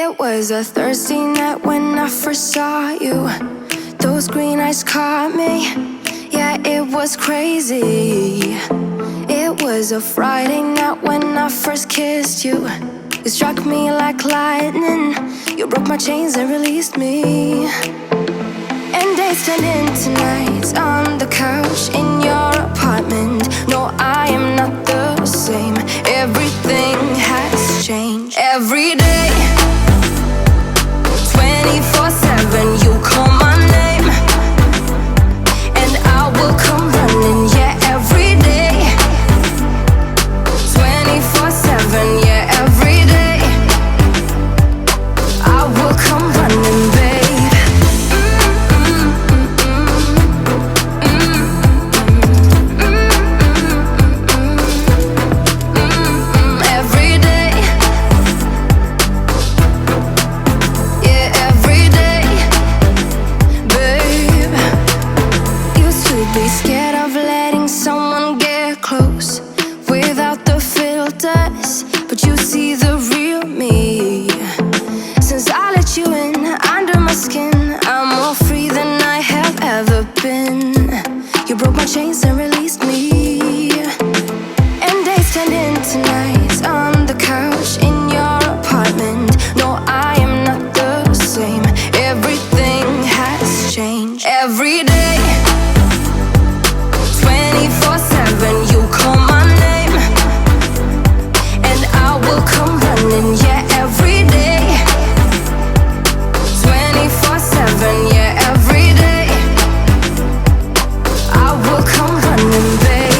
It was a Thursday night when I first saw you. Those green eyes caught me. Yeah, it was crazy. It was a Friday night when I first kissed you. You struck me like lightning. You broke my chains and released me. And days turned into nights on the couch in your apartment. No, I am not the same. Everything has changed. Every day, 24/7, you call my name, and I will come running. Yeah, every day, 24/7. Yeah, every day, I will come running, babe. Every day, yeah, every day, babe. Used to be scared of letting someone get close without the filters, but you see the real me. Since I let you in under my skin, I'm more free than I have ever been. You broke my chains and released me. And days turned into nights on the couch in your apartment. No, I am not the same. Everything has changed. Every day, 24/7, you call my name, and I will come running. Yeah, every day, 24/7. Yeah, every day, I will come running, babe.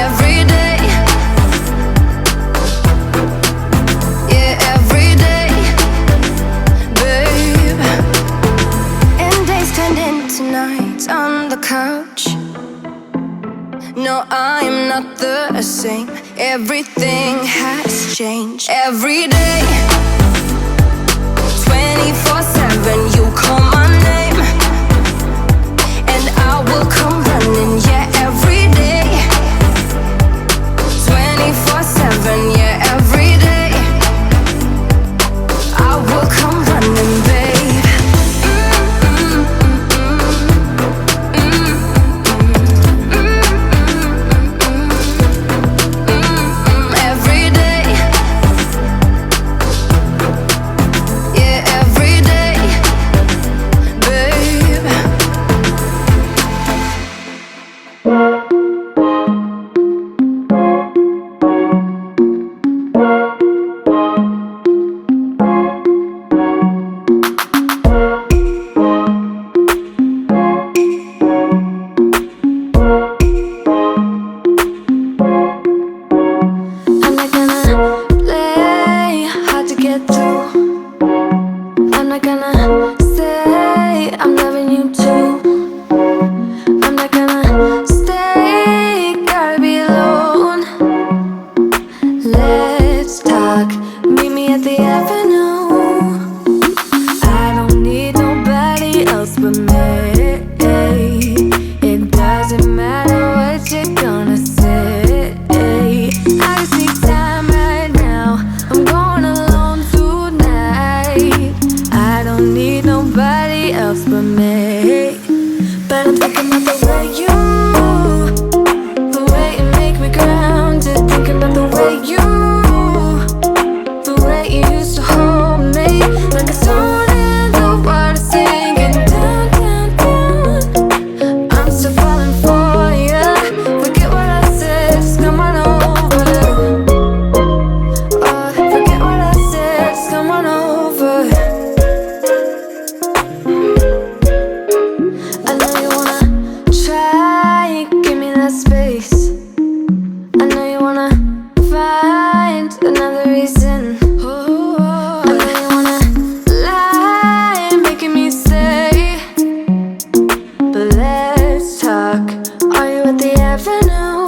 Every day, yeah, every day, babe. And days turned into nights on the couch. No, I am not the same. Everything has changed. Every day, 24/7, you call my name, and I will come running. Yeah, every day, 24/7. Yeah, every day, I will come running, babe. Every day, yeah, every day, babe. I'm not gonna play hard to get through. I'm not gonna say I'm loving you too. I'm not gonna stay, gotta be alone. Let's talk, meet me at the avenue. I don't need nobody else but me. It doesn't matter what you're gonna say. I just need time right now. I'm going alone tonight. I don't need nobody else but me. But I'm thinking about the way you move, the way you make me grounded. Thinking about the way you, the way you used to hold me, like a stone in the water, singing down, down, down. I'm still falling for ya. Forget what I said, just come on over. Forget what I said, just come on over. I know you wanna try, give me that space. I know you wanna find another reason. I know you wanna lie, making me say, but let's talk. Are you at the avenue?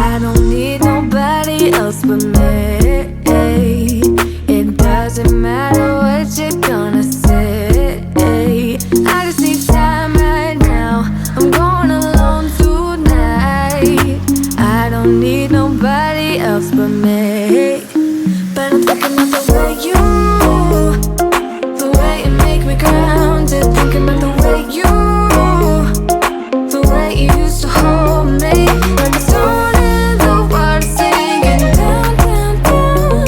I don't need nobody else but me. It doesn't matter what you're gonna say. I just need time right now. I'm me. But I'm thinking about the way the way you make me grounded. Thinking about the way the way you used to hold me. When the sun and the water singing down, down, down,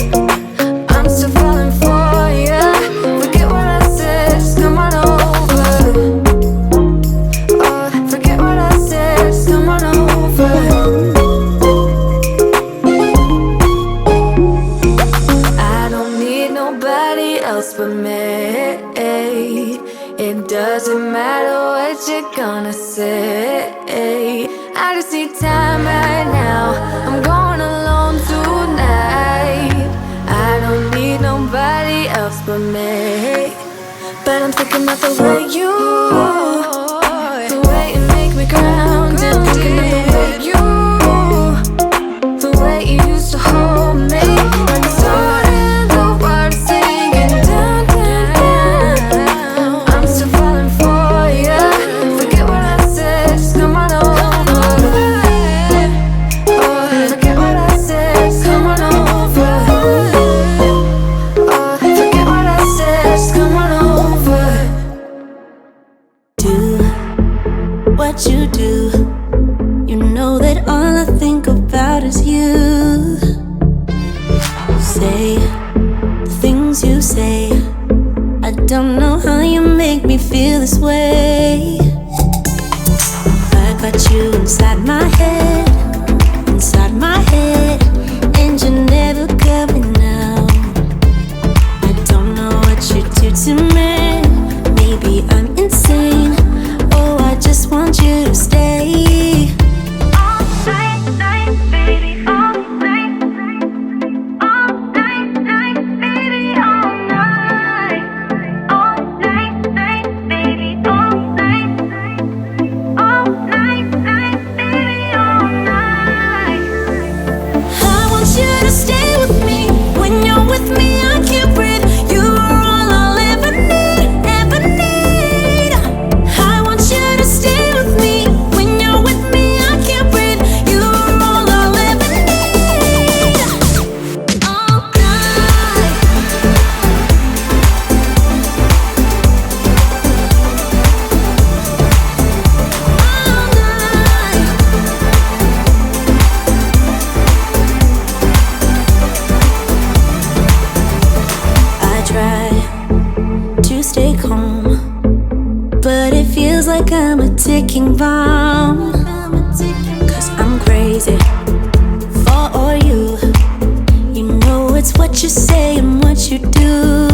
I'm still falling for ya. Forget what I said, just come on over. Oh, forget what I said, just come on over. I don't need nobody else but me. It doesn't matter what you're gonna say. I just need time right now. I'm going alone tonight. I don't need nobody else but me. But I'm thinking about the way the way you make me grounded. Thinking about the way you used to hold me. When the sun and the water singing down, down, down, I'm still falling for ya. Forget what I said, just come on over. Oh, forget what I said, just come on over. Oh, forget what I said, just come on over. Do what you do. You know that all I think about is you. Say the things you say. I don't know how you make me feel this way. I got you inside my head, and you're never coming out. I don't know what you do to me. Maybe I'm insane. Oh, I just want you to stay. All night, night, baby, all night. All night, night, baby, all night. All night, night, baby, all night. All night, night, baby, all night. I want you to stay with me. When you're with me, I can't breathe. You are all I'll ever need, ever need. I want you to stay with me. When you're with me, I can't breathe. You are all I'll ever need. All night. All night. I try to stay calm, but it feels like I'm a ticking bomb. 'Cause I'm crazy for you. You know it's what you say and what you do.